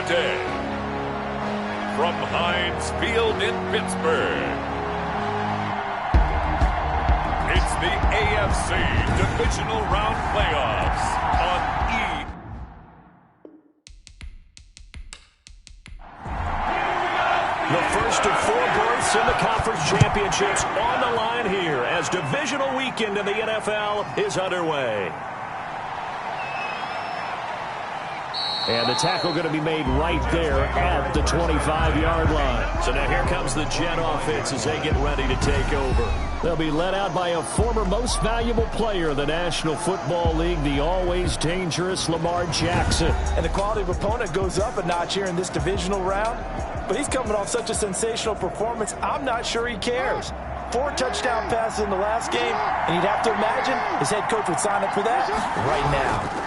Tuesday, from Heinz Field in Pittsburgh, it's the AFC Divisional Round Playoffs on E! The first of 4 berths in the conference championships on the line here as divisional weekend in the NFL is underway. And the tackle going to be made right there at the 25-yard line. So now here comes the Jet offense as they get ready to take over. They'll be led out by a former most valuable player in the National Football League, the always dangerous Lamar Jackson. And the quality of opponent goes up a notch here in this divisional round. But he's coming off such a sensational performance, I'm not sure he cares. 4 touchdown passes in the last game, and you'd have to imagine his head coach would sign up for that right now.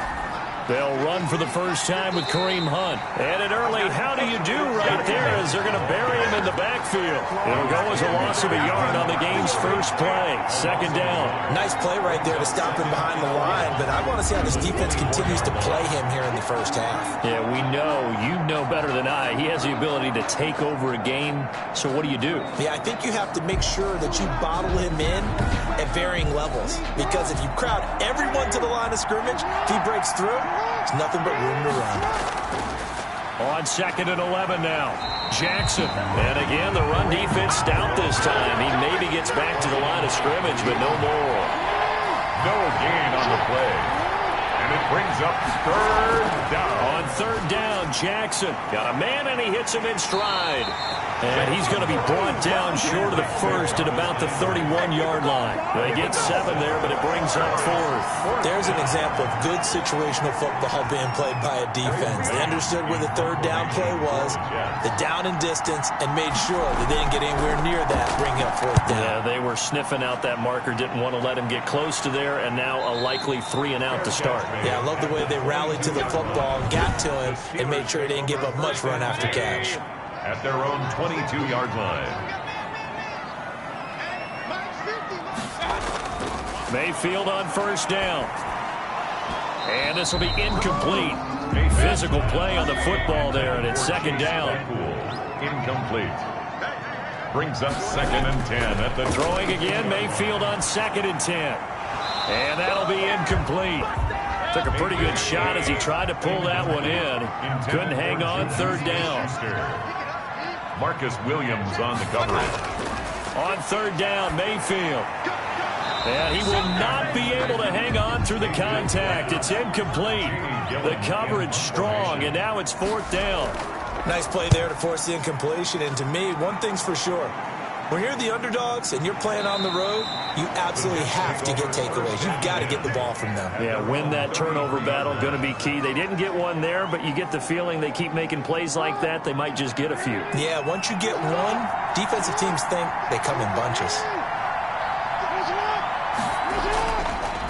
They'll run for the first time with Kareem Hunt. And an early how do you do right there as they're going to bury him in the backfield. It'll go as a loss of a yard on the game's first play. Second down. Nice play right there to stop him behind the line, but I want to see how this defense continues to play him here in the first half. Yeah, we know, you know better than I, he has the ability to take over a game. So what do you do? Yeah, I think you have to make sure that you bottle him in at varying levels. Because if you crowd everyone to the line of scrimmage, if he breaks through, it's nothing but room to run. On 2nd and 11 now. Jackson. And again, the run defense stout this time. He maybe gets back to the line of scrimmage, but no more. No gain on the play. And it brings up 3rd down. On 3rd down, Jackson got a man, and he hits him in stride. And he's going to be brought down short of the first at about the 31-yard line. They get 7 there, but it brings up 4th. There's an example of good situational football being played by a defense. They understood where the 3rd down play was, the down and distance, and made sure that they didn't get anywhere near that, bringing up 4th down. Yeah, they were sniffing out that marker, didn't want to let him get close to there, and now a likely 3 and out to start. Yeah, I love the way they rallied to the football and got to him and made sure they didn't give up much run after catch. At their own 22-yard line. Mayfield on 1st down. And this will be incomplete. Physical play on the football there, and it's 2nd down. Incomplete. Brings up 2nd and 10 at the throwing again. Mayfield on 2nd and 10. And that'll be incomplete. Took a pretty good shot as he tried to pull that one in. Couldn't hang on. 3rd down. Marcus Williams on the coverage. On 3rd down, Mayfield. And he will not be able to hang on through the contact. It's incomplete. The coverage strong, and now it's 4th down. Nice play there to force the incompletion. And to me, one thing's for sure. When you're the underdogs and you're playing on the road, you absolutely have to get takeaways. You've got to get the ball from them. Yeah, win that turnover battle, going to be key. They didn't get one there, but you get the feeling they keep making plays like that, they might just get a few. Yeah, once you get one, defensive teams think they come in bunches.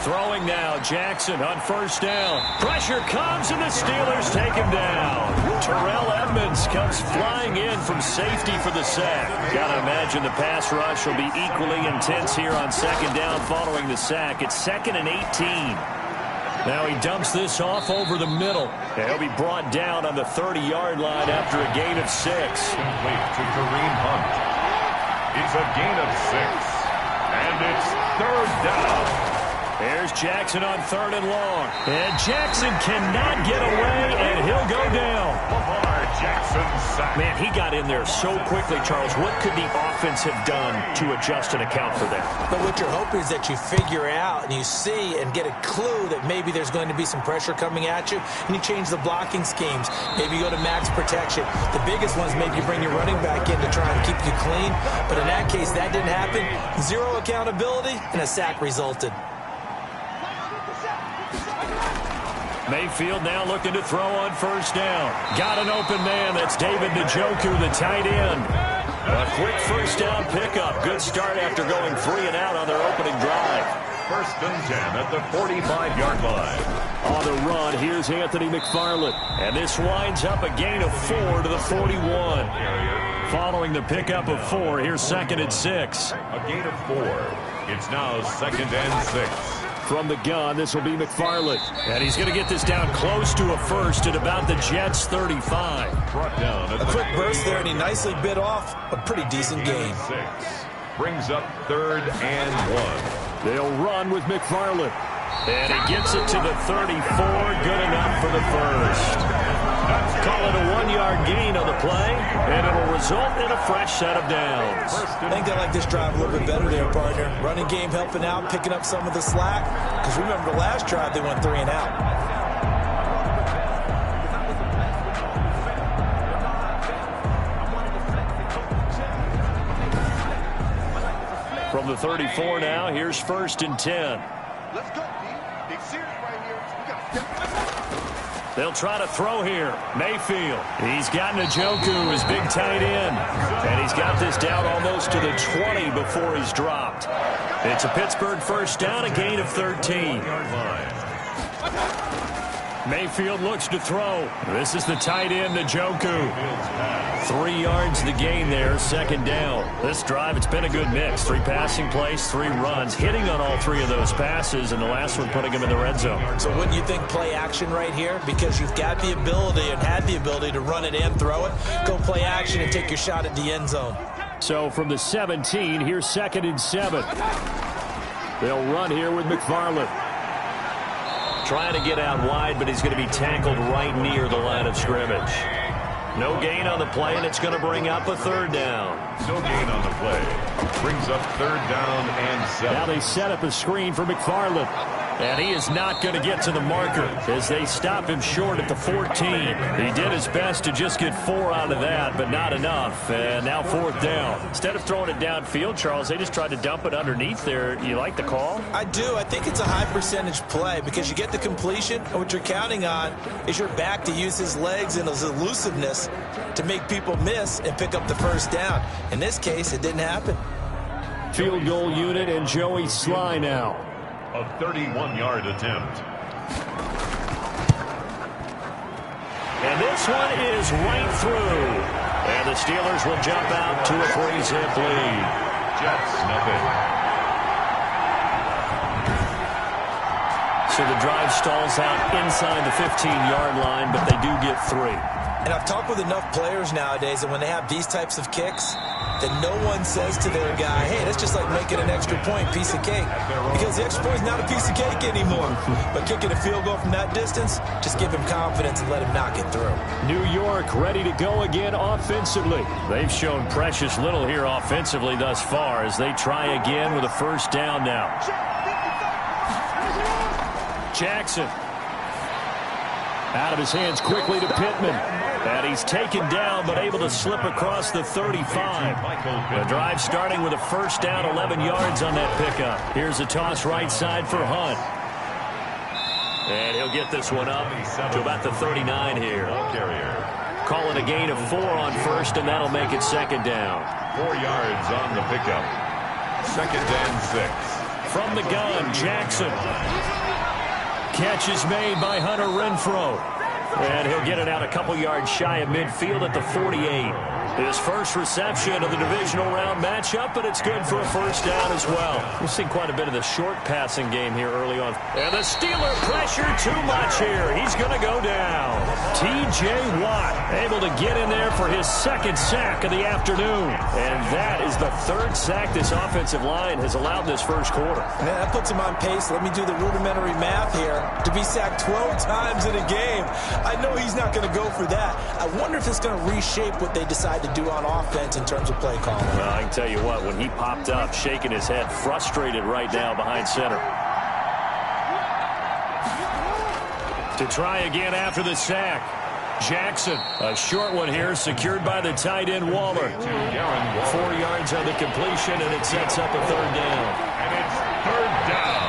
Throwing now, Jackson on 1st down. Pressure comes, and the Steelers take him down. Terrell Edmunds comes flying in from safety for the sack. Gotta imagine the pass rush will be equally intense here on 2nd down following the sack. It's 2nd and 18. Now he dumps this off over the middle. And he'll be brought down on the 30-yard line after a gain of 6. Complete to Kareem Hunt. It's a gain of 6. And it's 3rd down. There's Jackson on 3rd and long. And Jackson cannot get away, and he'll go down. Lamar Jackson sack. Man, he got in there so quickly, Charles. What could the offense have done to adjust and account for that? But what you're hoping is that you figure out and you see and get a clue that maybe there's going to be some pressure coming at you, and you change the blocking schemes. Maybe you go to max protection. The biggest one is maybe you bring your running back in to try and keep you clean. But in that case, that didn't happen. 0 accountability, and a sack resulted. Mayfield now looking to throw on 1st down. Got an open man. That's David Njoku, the tight end. A quick 1st down pickup. Good start after going 3 and out on their opening drive. 1st and 10 at the 45-yard line. On the run, here's Anthony McFarland. And this winds up a gain of 4 to the 41. Following the pickup of 4, here's 2nd and 6. A gain of 4. It's now 2nd and 6. From the gun, this will be McFarland. And he's going to get this down close to a first at about the Jets' 35. Brought down A quick burst there, and he nicely bit off a pretty decent gain. 6. Brings up 3rd and 1. They'll run with McFarland. And he gets it to the 34. Good enough for the first. Call it a 1-yard gain on the play, and it'll result in a fresh set of downs. I think they like this drive a little bit better there, partner. Running game helping out, picking up some of the slack. Because remember the last drive, they went 3 and out. From the 34 now, here's 1st and 10. Let's go, D. Big series right here. We got to step. They'll try to throw here. Mayfield. He's got Njoku, his big tight end. And he's got this down almost to the 20 before he's dropped. It's a Pittsburgh first down, a gain of 13. Mayfield looks to throw. This is the tight end, Njoku. 3 yards the gain there, 2nd down. This drive, it's been a good mix. 3 passing plays, 3 runs, hitting on all 3 of those passes, and the last one putting him in the red zone. So wouldn't you think play action right here? Because you've got the ability and had the ability to run it and throw it. Go play action and take your shot at the end zone. So from the 17, here's 2nd and 7. They'll run here with McFarland. Trying to get out wide, but he's going to be tackled right near the line of scrimmage. No gain on the play, and it's going to bring up a 3rd down. No gain on the play. Brings up 3rd down and 7. Now they set up a screen for McFarland. And he is not going to get to the marker as they stop him short at the 14. He did his best to just get 4 out of that, but not enough. And now 4th down. Instead of throwing it downfield, Charles, they just tried to dump it underneath there. You like the call? I do. I think it's a high percentage play because you get the completion, and what you're counting on is your back to use his legs and his elusiveness to make people miss and pick up the first down. In this case, it didn't happen. Field goal unit and Joey Sly now. A 31-yard attempt. And this one is right through. And the Steelers will jump out to a 3-zip lead. Jets, nothing. So the drive stalls out inside the 15-yard line, but they do get 3. And I've talked with enough players nowadays that when they have these types of kicks, that no one says to their guy, hey, that's just like making an extra point, piece of cake. Because the extra point is not a piece of cake anymore. But kicking a field goal from that distance, just give him confidence and let him knock it through. New York ready to go again offensively. They've shown precious little here offensively thus far as they try again with a first down now. Jackson. Out of his hands quickly to Pittman. And he's taken down but able to slip across the 35. The drive starting with a first down, 11 yards on that pickup. Here's a toss right side for Hunt. And he'll get this one up to about the 39 here. Call it a gain of 4 on first, and that'll make it 2nd down. 4 yards on the pickup. 2nd and 6. From the gun, Jackson. Catch is made by Hunter Renfrow. And he'll get it out a couple yards shy of midfield at the 48. His first reception of the divisional round matchup, but it's good for a first down as well. We've seen quite a bit of the short passing game here early on. And the Steeler pressure too much here. He's going to go down. T.J. Watt able to get in there for his 2nd sack of the afternoon. And that is the 3rd sack this offensive line has allowed this first quarter. Man, that puts him on pace. Let me do the rudimentary math here. To be sacked 12 times in a game, I know he's not going to go for that. I wonder if it's going to reshape what they decide to do on offense in terms of play calling. Well, I can tell you what, when he popped up, shaking his head, frustrated right now behind center. To try again after the sack. Jackson, a short one here, secured by the tight end Waller. 4 yards on the completion, and it sets up a 3rd down. And it's 3rd down.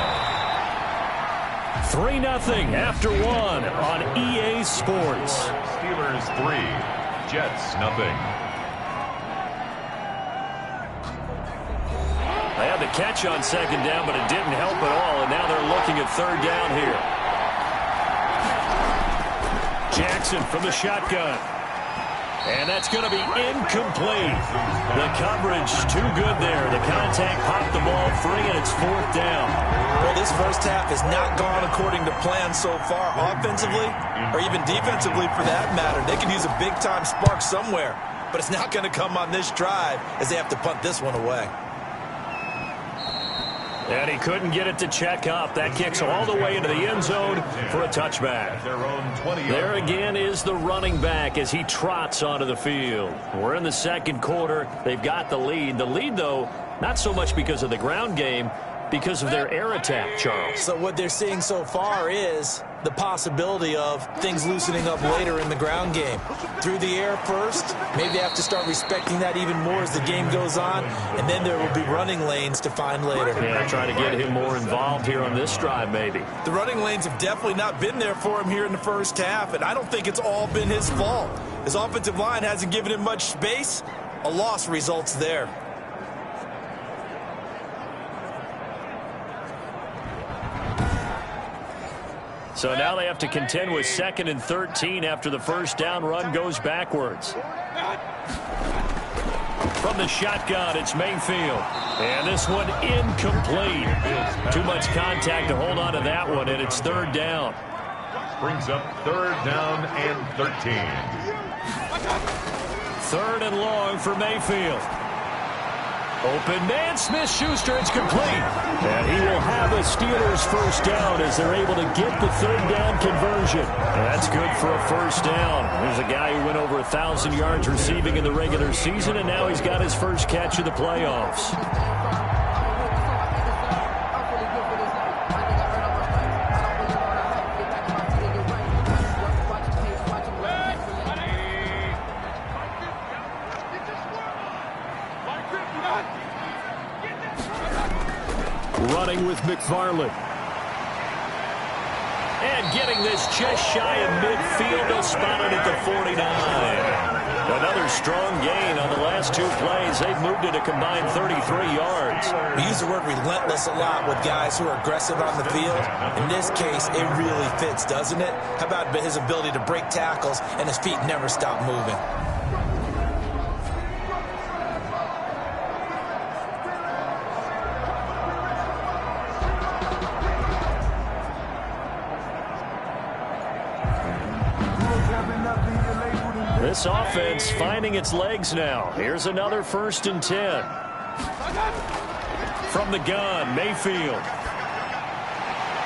3-0 after 1 on EA Sports. Steelers 3, Jets nothing. They had the catch on 2nd down, but it didn't help at all, and now they're looking at 3rd down here. Jackson from the shotgun. And that's going to be incomplete. The coverage too good there. The contact popped the ball free, and it's 4th down. Well, this first half has not gone according to plan so far, offensively or even defensively for that matter. They could use a big-time spark somewhere, but it's not going to come on this drive as they have to punt this one away. And he couldn't get it to check up. That kicks all the way into the end zone for a touchback. There again is the running back as he trots onto the field. We're in the second quarter. They've got the lead. The lead, though, not so much because of the ground game, because of their air attack, Charles. So what they're seeing so far is the possibility of things loosening up later in the ground game. Through the air first, maybe they have to start respecting that even more as the game goes on, and then there will be running lanes to find later. Yeah, try to get him more involved here on this drive, maybe. The running lanes have definitely not been there for him here in the first half, and I don't think it's all been his fault. His offensive line hasn't given him much space. A loss results there. So now they have to contend with 2nd and 13 after the first down run goes backwards. From the shotgun, it's Mayfield. And this one incomplete. Too much contact to hold on to that one, and it's 3rd down. Brings up 3rd down and 13. 3rd and long for Mayfield. Open man, Smith-Schuster, it's complete. And he will have a Steelers first down as they're able to get the 3rd down conversion. And that's good for a first down. There's a guy who went over 1,000 yards receiving in the regular season, and now he's got his first catch of the playoffs. Running with McFarland. And getting this just shy of midfield. They'll spot it at the 49. Another strong gain on the last 2 plays. They've moved it a combined 33 yards. We use the word relentless a lot with guys who are aggressive on the field. In this case, it really fits, doesn't it? How about his ability to break tackles and his feet never stop moving? This offense finding its legs now. Here's another 1st and 10. From the gun, Mayfield.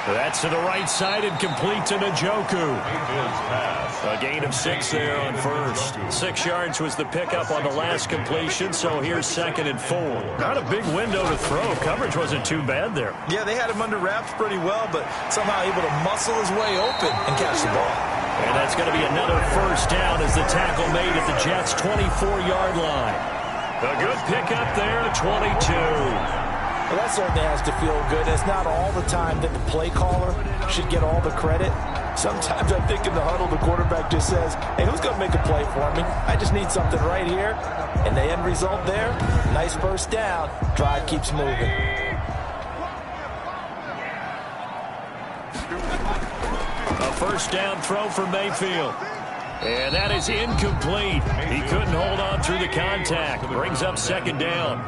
That's to the right side and complete to Njoku. A gain of 6 there on first. 6 yards was the pickup on the last completion, so here's 2nd and 4. Not a big window to throw. Coverage wasn't too bad there. Yeah, they had him under wraps pretty well, but somehow able to muscle his way open and catch the ball. And that's going to be another first down as the tackle made at the Jets' 24-yard line. A good pickup there, 22. Well, that certainly has to feel good. It's not all the time that the play caller should get all the credit. Sometimes I think in the huddle, the quarterback just says, hey, who's going to make a play for me? I just need something right here. And the end result there, nice first down. Drive keeps moving. A first down throw for Mayfield. And that is incomplete. He couldn't hold on through the contact. Brings up 2nd down.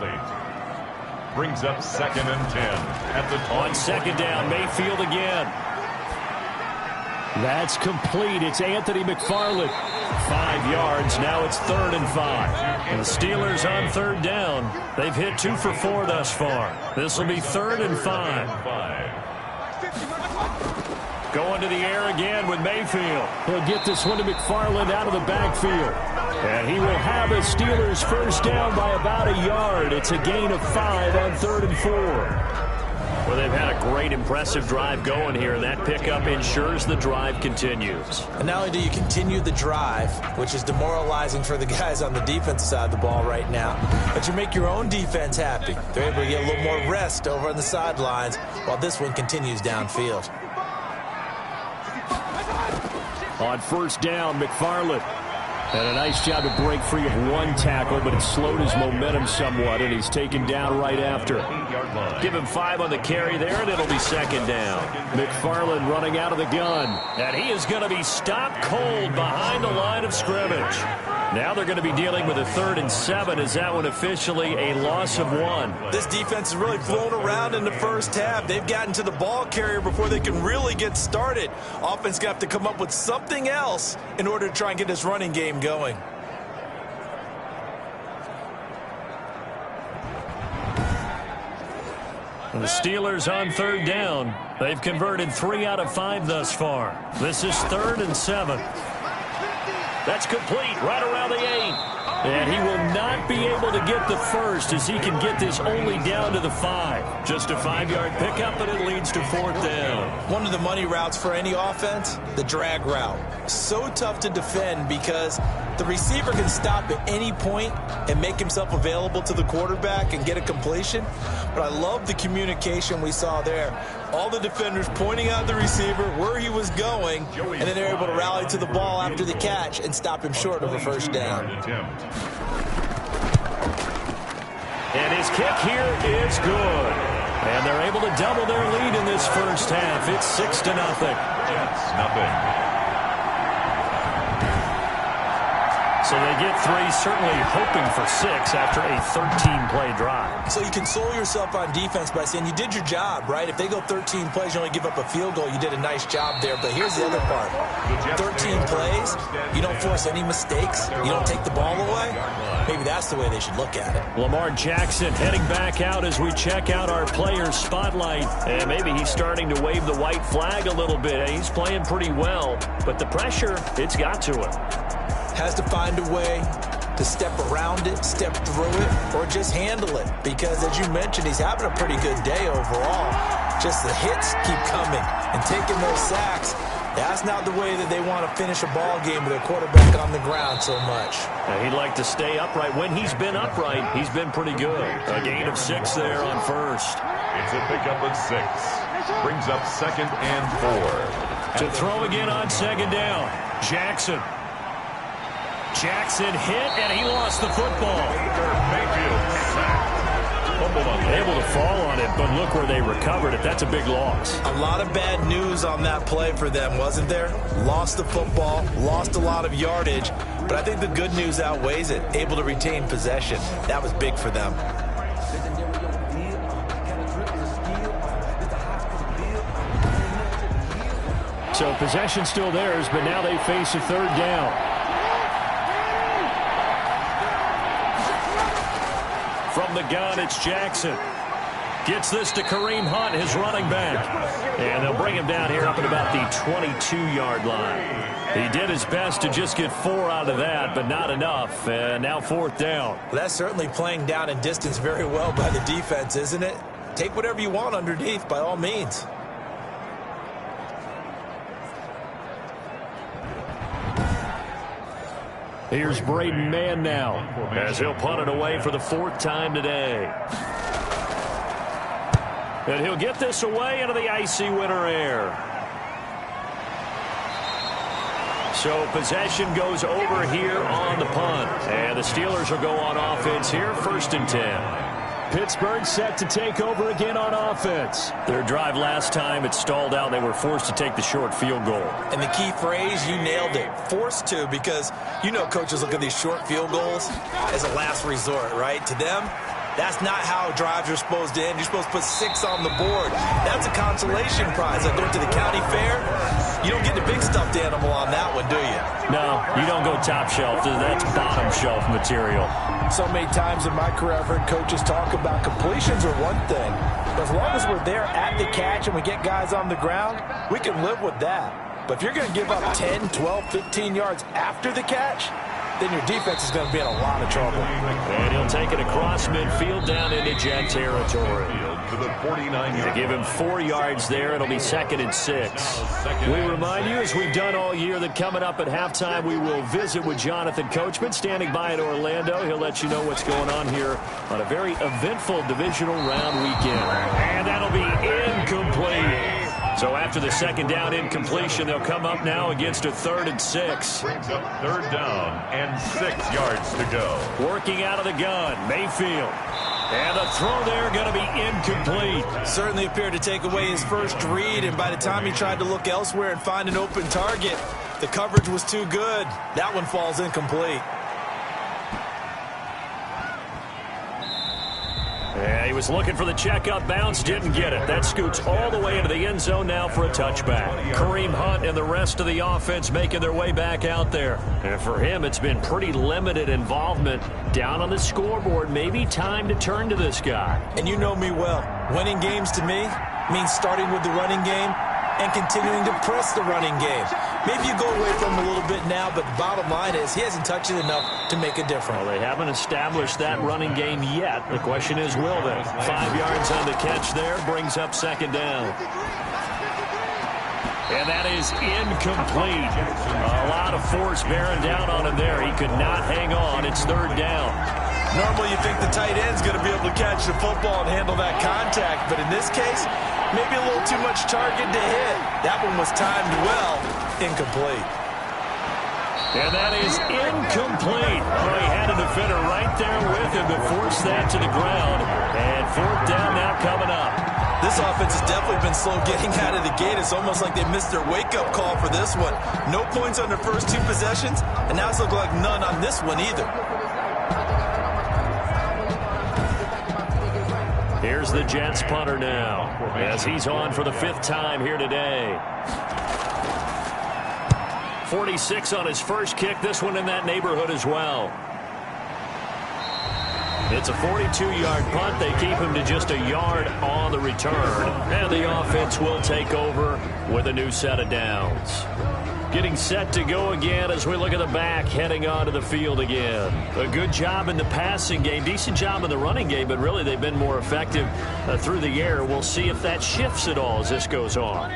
Brings up 2nd and 10. At the on 2nd down, Mayfield again. That's complete. It's Anthony McFarland. 5 yards. Now it's 3rd and 5. And the Steelers on 3rd down. They've hit 2 for 4 thus far. This will be 3rd and 5. Going to the air again with Mayfield. He'll get this one to McFarland out of the backfield. And he will have a Steelers first down by about a yard. It's a gain of 5 on 3rd and 4. Well, they've had a great, impressive drive going here, and that pickup ensures the drive continues. And not only do you continue the drive, which is demoralizing for the guys on the defensive side of the ball right now, but you make your own defense happy. They're able to get a little more rest over on the sidelines while this one continues downfield. On first down, McFarland. And a nice job to break free of one tackle, but it slowed his momentum somewhat, and he's taken down right after. Give him 5 on the carry there, and it'll be 2nd down. McFarland running out of the gun. And he is going to be stopped cold behind the line of scrimmage. Now they're going to be dealing with a 3rd and 7. Is that one officially a loss of 1? This defense has really flown around in the first half. They've gotten to the ball carrier before they can really get started. Offense got to have to come up with something else in order to try and get this running game going. The Steelers on 3rd down. They've converted 3 out of 5 thus far. This is 3rd and 7. That's complete right around the 8. And he will not be able to get the first as he can get this only down to the 5. Just a 5-yard pickup, and it leads to 4th down. One of the money routes for any offense, the drag route. So tough to defend because the receiver can stop at any point and make himself available to the quarterback and get a completion. But I love the communication we saw there. All the defenders pointing out the receiver, where he was going, and then they're able to rally to the ball after the catch and stop him short of a first down. And his kick here is good. And they're able to double their lead in this first half. It's 6-0. It's nothing. So they get 3, certainly hoping for 6 after a 13-play drive. So you console yourself on defense by saying you did your job, right? If they go 13 plays, you only give up a field goal, you did a nice job there. But here's the other part. 13 plays, you don't force any mistakes, you don't take the ball away. Maybe that's the way they should look at it. Lamar Jackson heading back out as we check out our players' spotlight. And maybe he's starting to wave the white flag a little bit. He's playing pretty well, but the pressure, it's got to him. Has to find a way to step around it, step through it, or just handle it. Because, as you mentioned, he's having a pretty good day overall. Just the hits keep coming and taking those sacks. That's not the way that they want to finish a ball game with a quarterback on the ground so much. He'd like to stay upright. When he's been upright, he's been pretty good. A gain of 6 there on first. It's a pickup of 6. Brings up 2nd and 4. To throw again on 2nd down. Jackson hit, and he lost the football. Mayfield sacked. Able to fall on it, but look where they recovered it. That's a big loss. A lot of bad news on that play for them, wasn't there? Lost the football, lost a lot of yardage, but I think the good news outweighs it. Able to retain possession. That was big for them. So possession still theirs, but now they face a 3rd down. From the gun, it's Jackson. Gets this to Kareem Hunt, his running back. And they'll bring him down here up at about the 22-yard line. He did his best to just get 4 out of that, but not enough. And now 4th down. Well, that's certainly playing down in distance very well by the defense, isn't it? Take whatever you want underneath, by all means. Here's Braden Mann now, as he'll punt it away for the 4th time today. And he'll get this away into the icy winter air. So possession goes over here on the punt. And the Steelers will go on offense here, 1st and 10. Pittsburgh set to take over again on offense. Their drive last time, it stalled out. They were forced to take the short field goal. And the key phrase, you nailed it, forced to, because you know coaches look at these short field goals as a last resort, right? To them, that's not how drives are supposed to end. You're supposed to put 6 on the board. That's a consolation prize. Like going to the county fair, you don't get the big stuffed animal on that one, do you? No, you don't go top shelf. That's bottom shelf material. So many times in my career, I've heard coaches talk about completions are one thing. But as long as we're there at the catch and we get guys on the ground, we can live with that. But if you're going to give up 10, 12, 15 yards after the catch, then your defense is going to be in a lot of trouble. And he'll take it across midfield down into Jet territory. To the 49-yard. To give him 4 yards there, it'll be 2nd and 6. We remind you, as we've done all year, that coming up at halftime, we will visit with Jonathan Coachman, standing by in Orlando. He'll let you know what's going on here on a very eventful divisional round weekend. And that'll be incomplete. So after the 2nd down incompletion, they'll come up now against a 3rd and 6. Brings up 3rd down and 6 yards to go. Working out of the gun, Mayfield. And the throw there going to be incomplete. Certainly appeared to take away his first read, and by the time he tried to look elsewhere and find an open target, the coverage was too good. That one falls incomplete. Yeah, he was looking for the checkup bounce, didn't get it. That scoots all the way into the end zone now for a touchback. Kareem Hunt and the rest of the offense making their way back out there. And for him, it's been pretty limited involvement. Down on the scoreboard, maybe time to turn to this guy. And you know me well. Winning games to me means starting with the running game and continuing to press the running game. Maybe you go away from him a little bit now, but the bottom line is he hasn't touched it enough to make a difference. Well, they haven't established that running game yet. The question is, will they? 5 yards on the catch there, brings up second down. And that is incomplete. A lot of force bearing down on him there. He could not hang on. It's third down. Normally you think the tight end's going to be able to catch the football and handle that contact, but in this case, maybe a little too much target to hit. That one was timed well. Incomplete. And that is incomplete. Oh, he had a defender right there with him to force that to the ground. And fourth down now coming up. This offense has definitely been slow getting out of the gate. It's almost like they missed their wake-up call for this one. No points on their first 2 possessions, and now it's looking like none on this one either. Here's the Jets punter now, as he's on for the 5th time here today. 46 on his first kick, this one in that neighborhood as well. It's a 42-yard punt. They keep him to just a yard on the return. And the offense will take over with a new set of downs. Getting set to go again as we look at the back, heading onto the field again. A good job in the passing game, decent job in the running game, but really they've been more effective through the air. We'll see if that shifts at all as this goes on.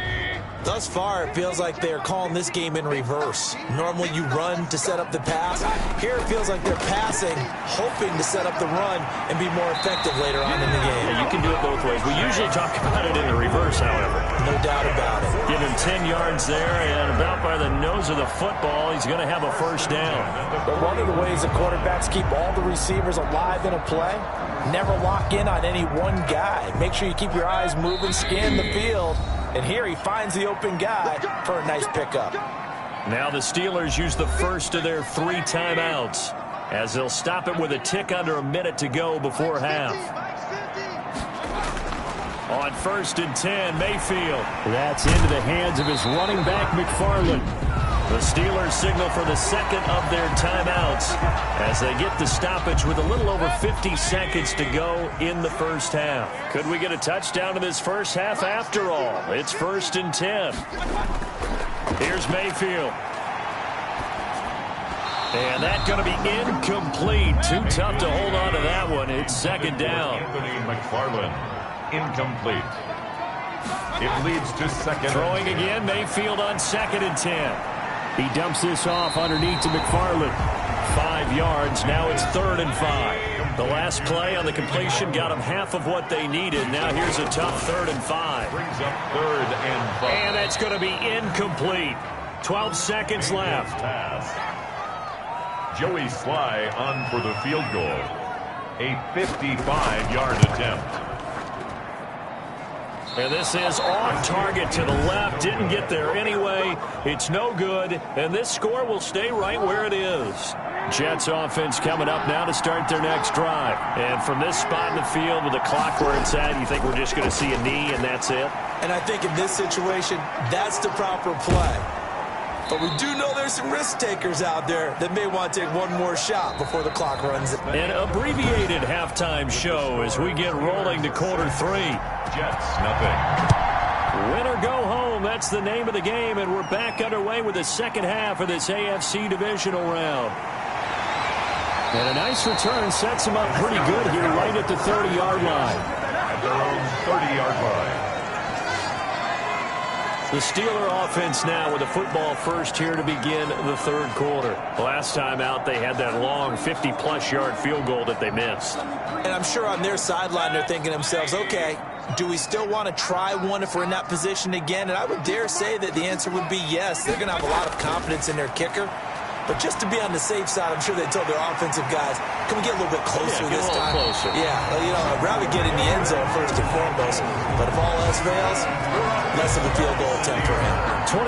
Thus far, it feels like they're calling this game in reverse. Normally you run to set up the pass. Here it feels like they're passing, hoping to set up the run and be more effective later on in the game. Yeah, you can do it both ways. We usually talk about it in the reverse, however. No doubt about it. Give him 10 yards there, and about by the nose of the football, he's going to have a first down. But one of the ways the quarterbacks keep all the receivers alive in a play, never lock in on any one guy. Make sure you keep your eyes moving, scan the field. And here he finds the open guy for a nice pickup. Now the Steelers use the first of their 3 timeouts as they'll stop it with a tick under a minute to go before half. On 1st and 10, Mayfield. That's into the hands of his running back, McFarland. The Steelers signal for the second of their timeouts as they get the stoppage with a little over 50 seconds to go in the first half. Could we get a touchdown in this first half after all? It's 1st and 10. Here's Mayfield. And that's going to be incomplete. Too tough to hold on to that one. It's second down. Anthony McFarland, incomplete. It leads to second. Throwing again, Mayfield on 2nd and 10. He dumps this off underneath to McFarland. 5 yards. Now it's 3rd and 5. The last play on the completion got them half of what they needed. Now here's a tough 3rd and 5. Brings up 3rd and 5. And that's going to be incomplete. 12 seconds left. Pass. Joey Sly on for the field goal. A 55-yard attempt. And this is off target to the left. Didn't get there anyway. It's no good. And this score will stay right where it is. Jets offense coming up now to start their next drive. And from this spot in the field with the clock where it's at, you think we're just going to see a knee and that's it? And I think in this situation, that's the proper play. But we do know there's some risk takers out there that may want to take one more shot before the clock runs. An abbreviated halftime show as we get rolling to quarter 3. Jets, nothing. Win or go home, that's the name of the game, and we're back underway with the second half of this AFC divisional round. And a nice return sets them up pretty good here right at the 30-yard line. At their own 30-yard line. The Steeler offense now with the football first here to begin the 3rd quarter. Last time out, they had that long 50-plus yard field goal that they missed. And I'm sure on their sideline they're thinking to themselves, okay, do we still want to try one if we're in that position again? And I would dare say that the answer would be yes. They're going to have a lot of confidence in their kicker. But just to be on the safe side, I'm sure they told their offensive guys, can we get a little bit closer this time? Closer. Yeah, well, you know, I'd rather get in the end zone first and foremost. But if all else fails, less of a field goal attempt for him.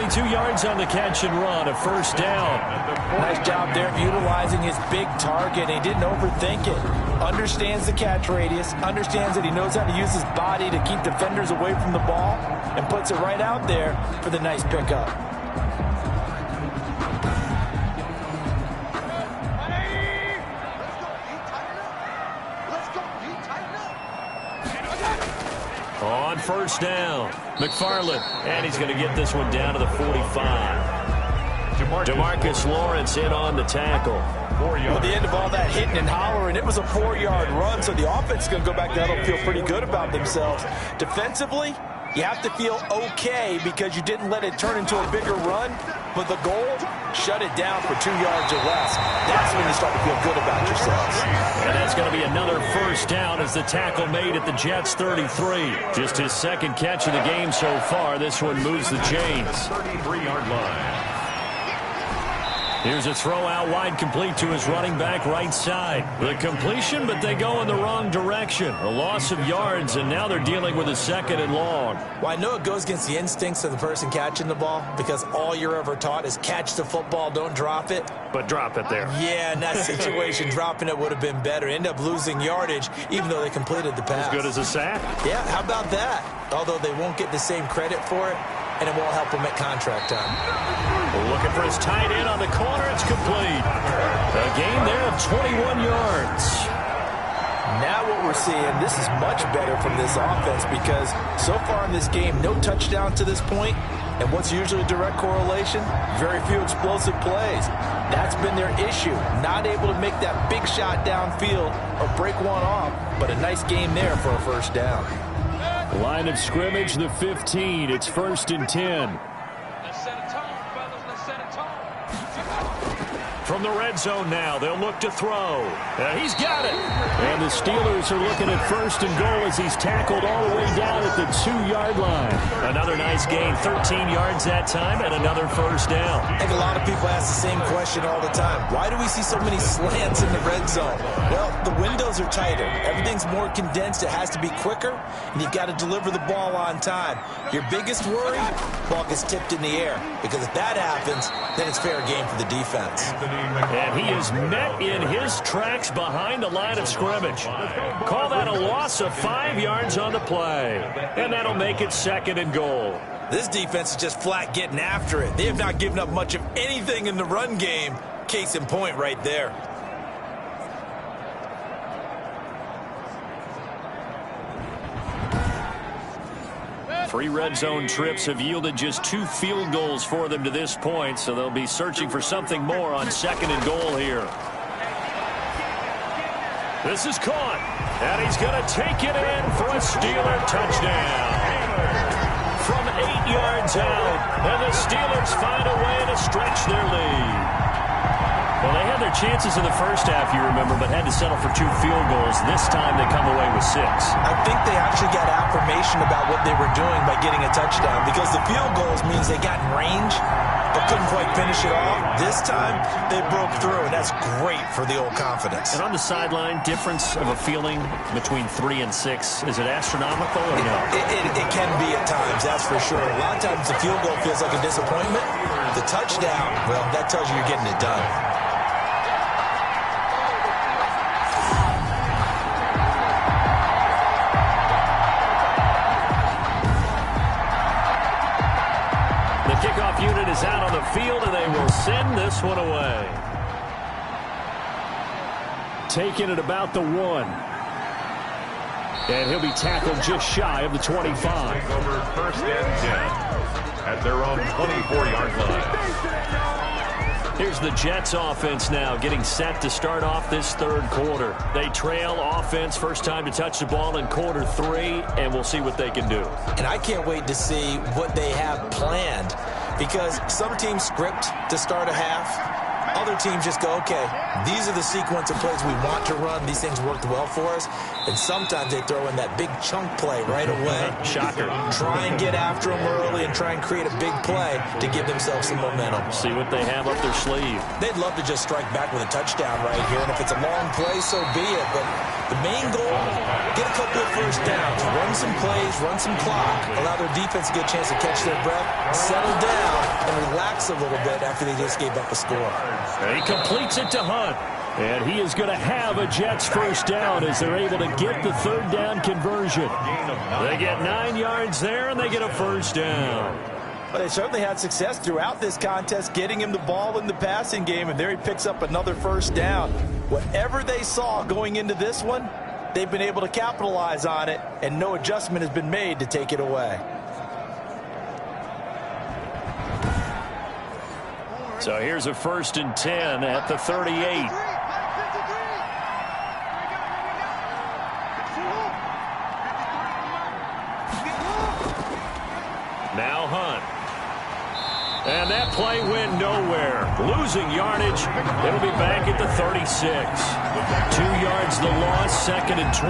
22 yards on the catch and run, a first down. Nice job there of utilizing his big target. He didn't overthink it. Understands the catch radius, understands that he knows how to use his body to keep defenders away from the ball, and puts it right out there for the nice pickup. On first down, McFarland, and he's going to get this one down to the 45. DeMarcus Lawrence in on the tackle. At the end of all that hitting and hollering, it was a 4-yard run, so the offense is going to go back there and feel pretty good about themselves. Defensively, you have to feel okay because you didn't let it turn into a bigger run, but the goal, shut it down for 2 yards or less. That's when you start to feel good about yourselves. And that's going to be another first down as the tackle made at the Jets' 33. Just his second catch of the game so far. This one moves the chains. 33-yard line. Here's a throw out wide, complete to his running back right side. The completion, but they go in the wrong direction. A loss of yards, and now they're dealing with a second and long. Well, I know it goes against the instincts of the person catching the ball because all you're ever taught is catch the football, don't drop it. But drop it there. Yeah, in that situation, dropping it would have been better. End up losing yardage, even though they completed the pass. As good as a sack. Yeah, how about that? Although they won't get the same credit for it, and it won't help them at contract time. Looking for his tight end on the corner. It's complete. A gain there of 21 yards. Now what we're seeing, this is much better from this offense because so far in this game, no touchdown to this point, and what's usually a direct correlation? Very few explosive plays. That's been their issue. Not able to make that big shot downfield or break one off, but a nice game there for a first down. Line of scrimmage, the 15. It's 1st and 10. From the red zone now, they'll look to throw. He's got it. And the Steelers are looking at 1st and goal as he's tackled all the way down at the 2-yard line. Another nice gain, 13 yards that time, and another first down. I think a lot of people ask the same question all the time. Why do we see so many slants in the red zone? Well, the windows are tighter. Everything's more condensed. It has to be quicker, and you've got to deliver the ball on time. Your biggest worry, ball gets tipped in the air, because if that happens, then it's fair game for the defense. And he is met in his tracks behind the line of scrimmage. Call that a loss of 5 yards on the play. And that'll make it 2nd and goal. This defense is just flat getting after it. They have not given up much of anything in the run game. Case in point right there. Three red zone trips have yielded just 2 field goals for them to this point, so they'll be searching for something more on 2nd and goal here. This is caught, and he's going to take it in for a Steeler touchdown. From 8 yards out, and the Steelers find a way to stretch their lead. Well, they had their chances in the first half, you remember, but had to settle for 2 field goals. This time they come away with 6. I think they actually got affirmation about what they were doing by getting a touchdown because the field goals means they got in range but couldn't quite finish it off. This time they broke through, and that's great for the old confidence. And on the sideline, difference of a feeling between 3 and 6, is it astronomical or no? It can be at times, that's for sure. A lot of times the field goal feels like a disappointment. The touchdown, well, that tells you you're getting it done. Kickoff unit is out on the field, and they will send this one away. Taking it about the 1. And he'll be tackled just shy of the 25. Over 1st and 10 at their own 24-yard line. Here's the Jets offense now getting set to start off this 3rd quarter. They trail offense, first time to touch the ball in quarter 3, and we'll see what they can do. And I can't wait to see what they have planned because some teams script to start a half. Other teams just go, okay, these are the sequence of plays we want to run. These things worked well for us. And sometimes they throw in that big chunk play right away. Shocker. Try and get after them early and try and create a big play to give themselves some momentum. See what they have up their sleeve. They'd love to just strike back with a touchdown right here, and if it's a long play, so be it. But the main goal, get a couple of first downs, run some plays, run some clock, allow their defense to get a chance to catch their breath, settle down, and relax a little bit after they just gave up a score. He completes it to Hunt. And he is going to have a Jets first down as they're able to get the third down conversion. They get 9 yards there, and they get a first down. Well, they certainly had success throughout this contest getting him the ball in the passing game, and there he picks up another first down. Whatever they saw going into this one, they've been able to capitalize on it, and no adjustment has been made to take it away. So here's a 1st and 10 at the 38. Now Hunt. And that play went nowhere. Losing yardage. It'll be back at the 36. 2 yards the loss, 2nd and 12.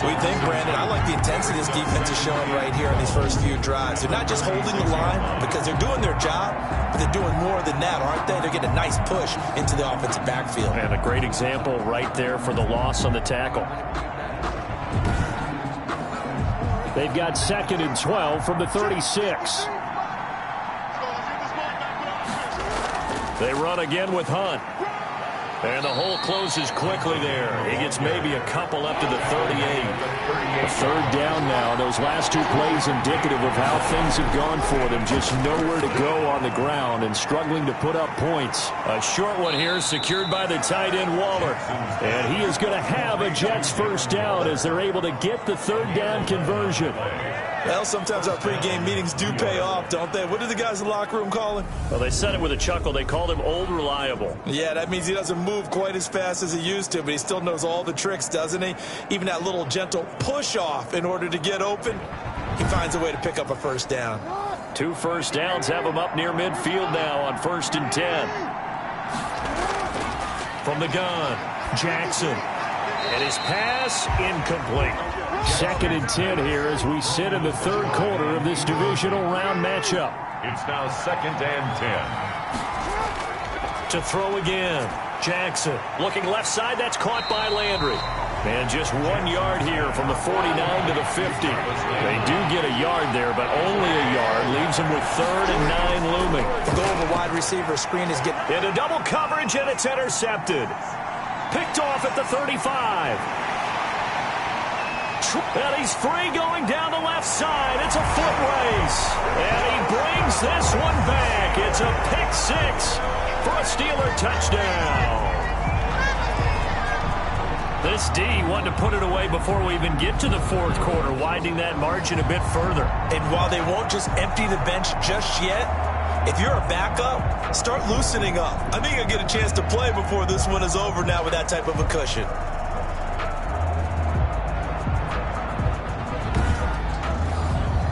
We think, Brandon, I like the intensity this defense is showing right here on these first few drives. They're not just holding the line because they're doing their job, but they're doing more than that, aren't they? They're getting a nice push into the offensive backfield. And a great example right there for the loss on the tackle. They've got 2nd and 12 from the 36. They run again with Hunt. And the hole closes quickly there. He gets maybe a couple up to the 38. A third down now. Those last 2 plays indicative of how things have gone for them. Just nowhere to go on the ground and struggling to put up points. A short one here secured by the tight end Waller. And he is going to have a Jets first down as they're able to get the third down conversion. Well, sometimes our pregame meetings do pay off, don't they? What do the guys in the locker room call him? Well, they said it with a chuckle. They called him Old Reliable. Yeah, that means he doesn't move quite as fast as he used to, but he still knows all the tricks, doesn't he? Even that little gentle push-off in order to get open, he finds a way to pick up a first down. 2 first downs have him up near midfield now on 1st and 10. From the gun, Jackson. And his pass incomplete. 2nd and 10 here as we sit in the 3rd quarter of this divisional round matchup. It's now 2nd and 10. To throw again, Jackson looking left side. That's caught by Landry. And just 1 yard here from the 49 to the 50. They do get a yard there, but only a yard. Leaves them with 3rd and 9 looming. The goal of a wide receiver screen is getting into double coverage, and it's intercepted. Picked off at the 35. And he's free going down the left side. It's a foot race. And he brings this one back. It's a pick 6 for a Steeler touchdown. This D wanted to put it away before we even get to the 4th quarter, widening that margin a bit further. And while they won't just empty the bench just yet, if you're a backup, start loosening up. I think you'll get a chance to play before this one is over now with that type of a cushion.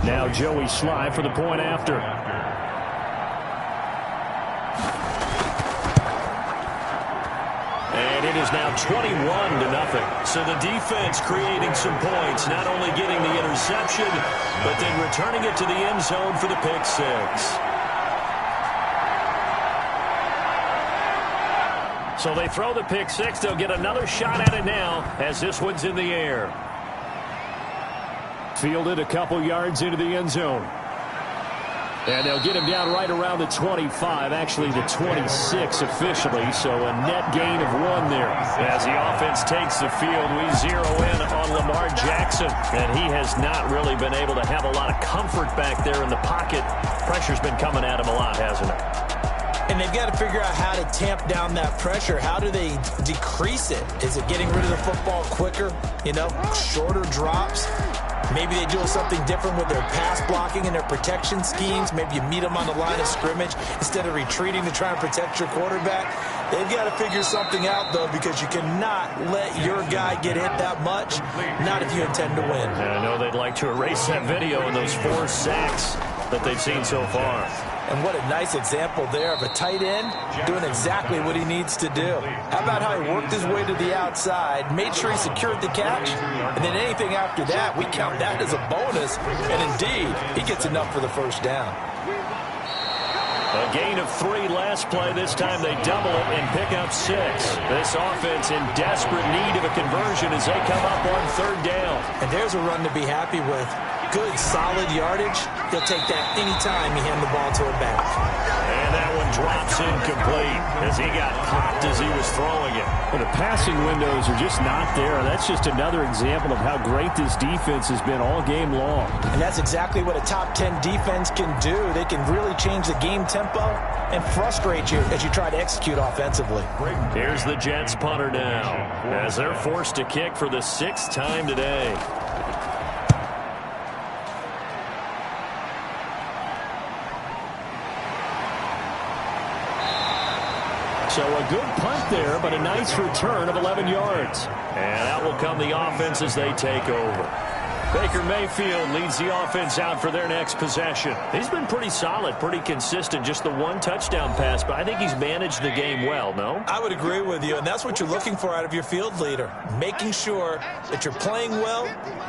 Now Joey Sly for the point after. And it is now 21-0. So the defense creating some points, not only getting the interception, but then returning it to the end zone for the pick 6. So they throw the pick 6. They'll get another shot at it now as this one's in the air. Fielded a couple yards into the end zone. And they'll get him down right around the 25, actually the 26 officially, so a net gain of 1 there. As the offense takes the field, we zero in on Lamar Jackson, and he has not really been able to have a lot of comfort back there in the pocket. Pressure's been coming at him a lot, hasn't it? And they've got to figure out how to tamp down that pressure. How do they decrease it? Is it getting rid of the football quicker? You know, shorter drops? Maybe they do something different with their pass blocking and their protection schemes. Maybe you meet them on the line of scrimmage instead of retreating to try and protect your quarterback. They've got to figure something out, though, because you cannot let your guy get hit that much, not if you intend to win. And I know they'd like to erase that video and those 4 sacks that they've seen so far. And what a nice example there of a tight end doing exactly what he needs to do. How about how he worked his way to the outside, made sure he secured the catch, and then anything after that, we count that as a bonus. And indeed, he gets enough for the first down. A gain of 3 last play. This time they double it and pick up 6. This offense in desperate need of a conversion as they come up on 3rd down. And there's a run to be happy with. Good, solid yardage. He'll take that anytime you hand the ball to a back. And that one drops incomplete as he got popped as he was throwing it. Well, the passing windows are just not there. That's just another example of how great this defense has been all game long. And that's exactly what a top 10 defense can do. They can really change the game tempo and frustrate you as you try to execute offensively. Here's the Jets punter now as they're forced to kick for the 6th time today. So a good punt there, but a nice return of 11 yards. And out will come the offense as they take over. Baker Mayfield leads the offense out for their next possession. He's been pretty solid, pretty consistent, just the 1 touchdown pass, but I think he's managed the game well, no? I would agree with you, and that's what you're looking for out of your field leader, making sure that you're playing well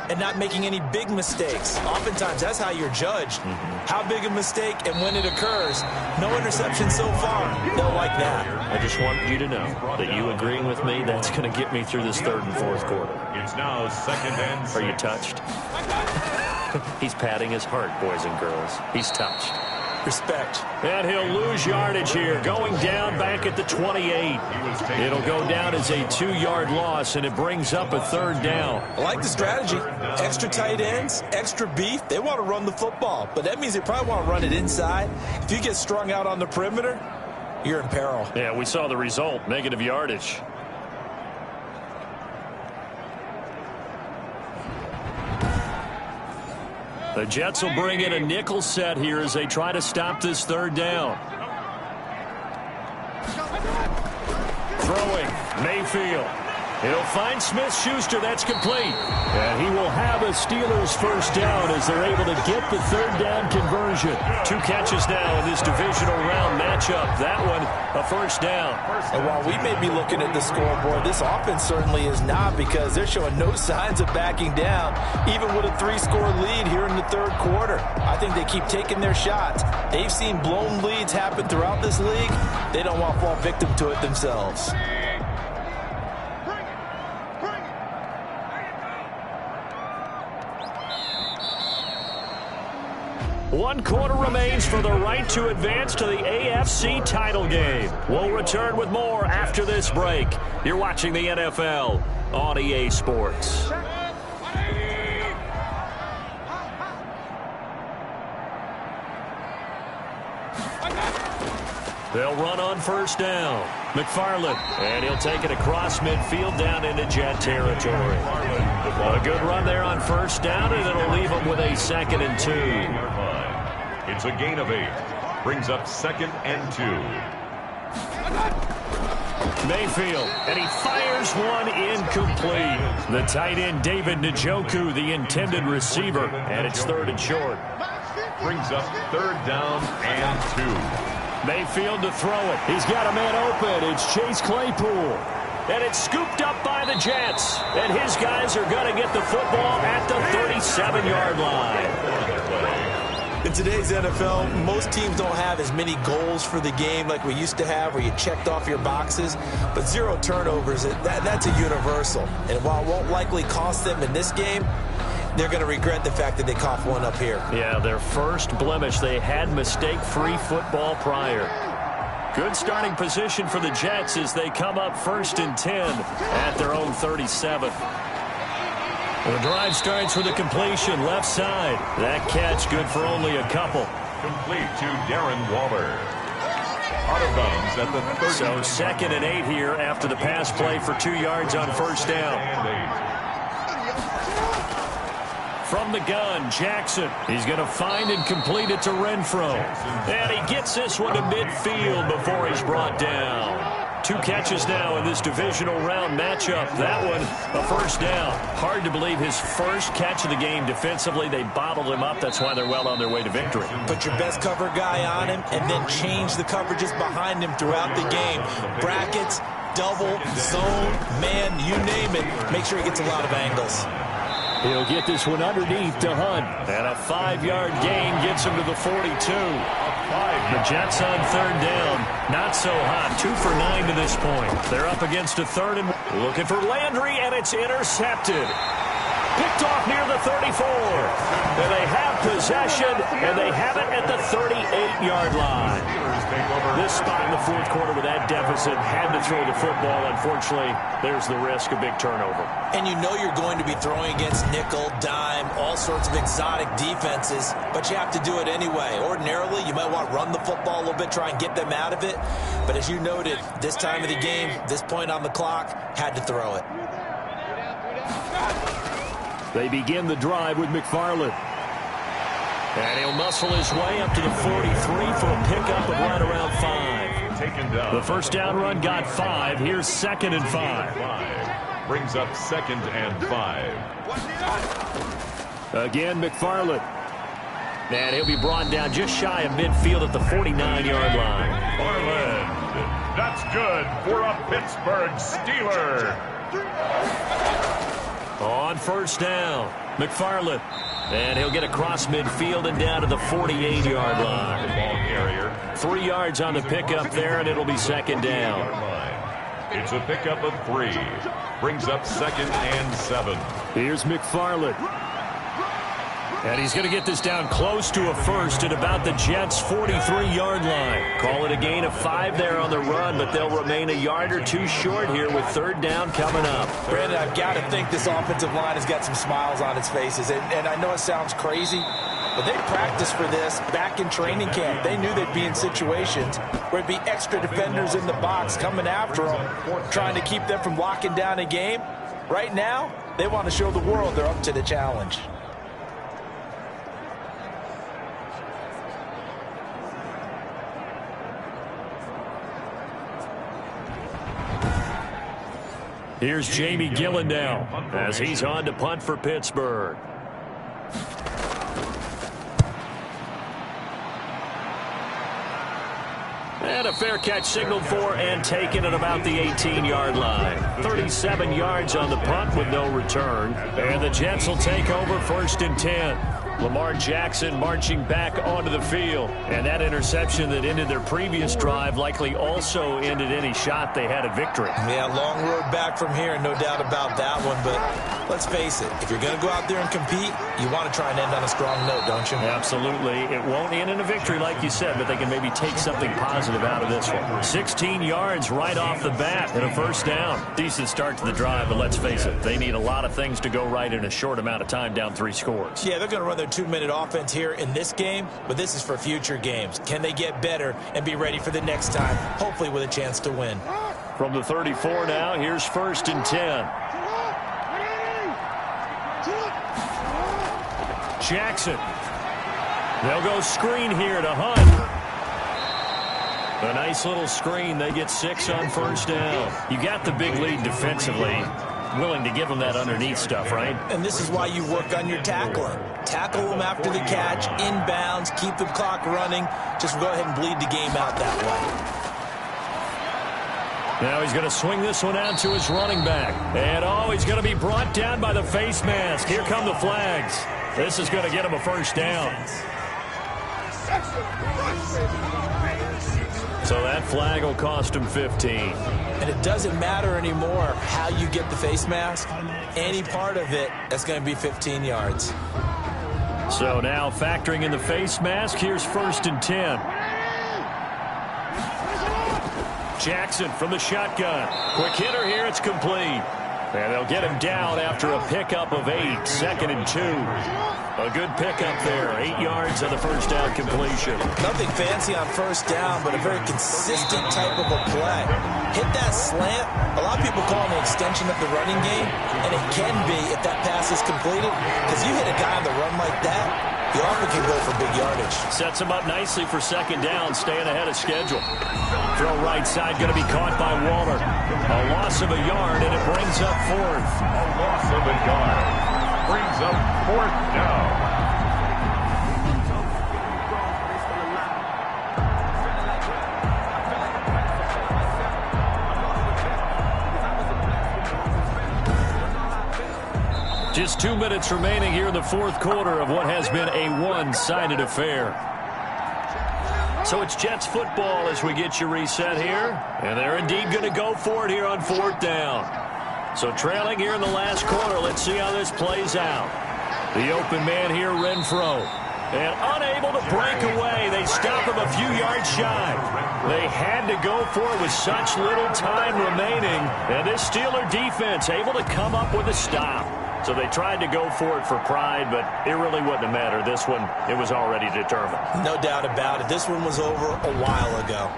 and not making any big mistakes. Oftentimes, that's how you're judged. How big a mistake and when it occurs. No interception so far. They'll like that. I just want you to know that you agreeing with me, that's going to get me through this 3rd and 4th quarter. It's now 2nd and 6. Are you touched? He's patting his heart, boys and girls. He's touched. Respect. And he'll lose yardage here, going down back at the 28. It'll go down as a 2-yard loss, and it brings up a 3rd down. I like the strategy. Extra tight ends, extra beef. They want to run the football, but that means they probably want to run it inside. If you get strung out on the perimeter, you're in peril. Yeah, we saw the result, negative yardage. The Jets will bring in a nickel set here as they try to stop this 3rd down. Throwing, Mayfield. He'll find Smith-Schuster. That's complete. And he will have a Steelers first down as they're able to get the 3rd down conversion. 2 catches now in this divisional round matchup. That one, a first down. And while we may be looking at the scoreboard, this offense certainly is not, because they're showing no signs of backing down, even with a 3-score lead here in the 3rd quarter. I think they keep taking their shots. They've seen blown leads happen throughout this league. They don't want to fall victim to it themselves. 1 quarter remains for the right to advance to the AFC title game. We'll return with more after this break. You're watching the NFL on EA Sports. They'll run on first down. McFarland, and he'll take it across midfield down into Jet territory. A good run there on first down, and it'll leave them with a 2nd and 2. It's a gain of 8. Brings up 2nd and 2. Mayfield, and he fires one incomplete. The tight end, David Njoku, the intended receiver, and it's 3rd and short. Brings up 3rd down and 2. Mayfield to throw it. He's got a man open. It's Chase Claypool. And it's scooped up by the Jets. And his guys are going to get the football at the 37-yard line. In today's NFL, most teams don't have as many goals for the game like we used to have, where you checked off your boxes. But 0 turnovers, that's a universal. And while it won't likely cost them in this game, they're going to regret the fact that they coughed one up here. Yeah, their first blemish. They had mistake-free football prior. Good starting position for the Jets as they come up 1st and 10 at their own 37. The drive starts with a completion left side. That catch good for only a couple. Complete to Darren Waller. Out of bounds at the 30. So 2nd and 8 here after the pass play for 2 yards on first down. From the gun, Jackson. He's going to find and complete it to Renfro. And he gets this one to midfield before he's brought down. 2 catches now in this divisional round matchup. That one, a first down. Hard to believe his first catch of the game defensively. They bottled him up. That's why they're well on their way to victory. Put your best cover guy on him and then change the coverages behind him throughout the game. Brackets, double, zone, man, you name it. Make sure he gets a lot of angles. He'll get this one underneath to Hunt. And a 5-yard gain gets him to the 42. The Jets on third down. Not so hot. 2 for 9 to this point. They're up against a third and looking for Landry, and it's intercepted. Picked off near the 34. And they have possession, and they have it at the 38-yard line. This spot in the fourth quarter with that deficit, had to throw the football. Unfortunately, there's the risk of big turnover. And you know you're going to be throwing against nickel, dime, all sorts of exotic defenses, but you have to do it anyway. Ordinarily, you might want to run the football a little bit, try and get them out of it. But as you noted, this time of the game, this point on the clock, had to throw it. They begin the drive with McFarland. And he'll muscle his way up to the 43 for a pickup of right around 5. The first down run got 5. Here's 2nd and 5. Brings up 2nd and 5. Again, McFarland. And he'll be brought down just shy of midfield at the 49-yard line. Farland. That's good for a Pittsburgh Steeler. On first down, McFarland. And he'll get across midfield and down to the 48-yard line. Ball carrier. 3 yards on the pickup there, and it'll be 2nd down. It's a pickup of 3. Brings up 2nd and 7. Here's McFarland. And he's going to get this down close to a first at about the Jets' 43-yard line. Call it a gain of 5 there on the run, but they'll remain a yard or 2 short here with third down coming up. Brandon, I've got to think this offensive line has got some smiles on its faces. And I know it sounds crazy, but they practiced for this back in training camp. They knew they'd be in situations where it'd be extra defenders in the box coming after them, trying to keep them from locking down a game. Right now, they want to show the world they're up to the challenge. Here's Jamie Gillen now as he's on to punt for Pittsburgh. And a fair catch signaled for and taken at about the 18-yard line. 37 yards on the punt with no return. And the Jets will take over 1st and 10. Lamar Jackson marching back onto the field. And that interception that ended their previous drive likely also ended any shot they had at victory. Yeah, long road back from here, no doubt about that one. But let's face it, if you're going to go out there and compete, you want to try and end on a strong note, don't you? Absolutely. It won't end in a victory like you said, but they can maybe take something positive out of this one. 16 yards right off the bat and a first down. Decent start to the drive, but let's face it, they need a lot of things to go right in a short amount of time, down 3 scores. Yeah, they're going to run their 2-minute offense here in this game, but this is for future games. Can they get better and be ready for the next time, hopefully with a chance to win? From the 34 now, here's 1st and 10. Jackson. They'll go screen here to Hunt. A nice little screen. They get 6 on first down. You got the big lead defensively. Willing to give them that underneath stuff, right? And this is why you work on your tackling. Tackle them after the catch, inbounds, keep the clock running. Just go ahead and bleed the game out that way. Now he's going to swing this one out to his running back. And, he's going to be brought down by the face mask. Here come the flags. This is going to get him a first down. So that flag will cost him 15. And it doesn't matter anymore how you get the face mask. Any part of it, that's going to be 15 yards. So now factoring in the face mask, here's 1st and 10. Jackson from the shotgun. Quick hitter here, it's complete. And they'll get him down after a pickup of 8, 2nd and 2. A good pickup there, 8 yards on the first down completion. Nothing fancy on first down, but a very consistent type of a play. Hit that slant. A lot of people call it an extension of the running game, and it can be if that pass is completed, because you hit a guy on the run like that, You often can go for big yardage. Sets him up nicely for second down, staying ahead of schedule. Throw right side, going to be caught by Waller. A loss of a yard, and it brings up fourth. A loss of a yard brings up fourth down. Just 2 minutes remaining here in the fourth quarter of what has been a one-sided affair. So it's Jets football as we get you reset here. And they're indeed going to go for it here on fourth down. So trailing here in the last quarter, let's see how this plays out. The open man here, Renfro. And unable to break away. They stop him a few yards shy. They had to go for it with such little time remaining. And this Steeler defense able to come up with a stop. So they tried to go for it for pride, but it really wouldn't have mattered. This one, it was already determined. No doubt about it. This one was over a while ago.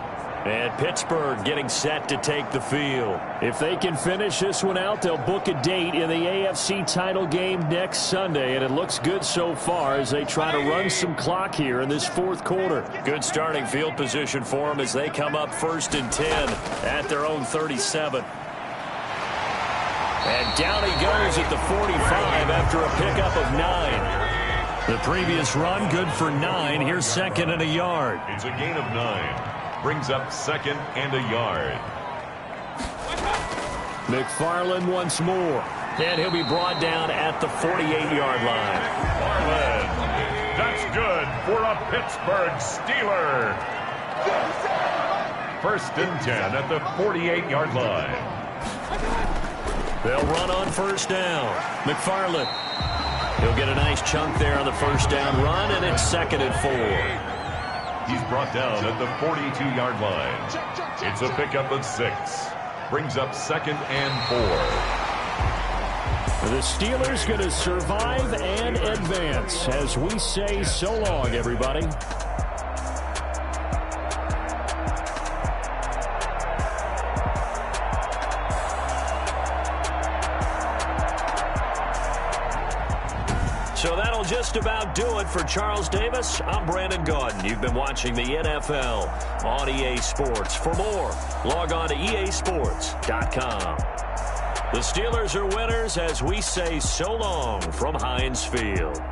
And Pittsburgh getting set to take the field. If they can finish this one out, they'll book a date in the AFC title game next Sunday, and it looks good so far as they try to run some clock here in this fourth quarter. Good starting field position for them as they come up 1st and 10 at their own 37. And down he goes at the 45 after a pickup of 9. The previous run good for 9. Here's second and a yard. It's a gain of 9. Brings up second and a yard. McFarland once more. And he'll be brought down at the 48-yard line. McFarland. That's good for a Pittsburgh Steeler. 1st and 10 at the 48-yard line. They'll run on 1st down. McFarland. He'll get a nice chunk there on the 1st down run, and it's 2nd and 4. He's brought down at the 42-yard line. It's a pickup of 6. Brings up 2nd and 4. The Steelers going to survive and advance as we say so long, everybody. So that'll just about do it for Charles Davis. I'm Brandon Gaudin. You've been watching the NFL on EA Sports. For more, log on to easports.com. The Steelers are winners as we say so long from Heinz Field.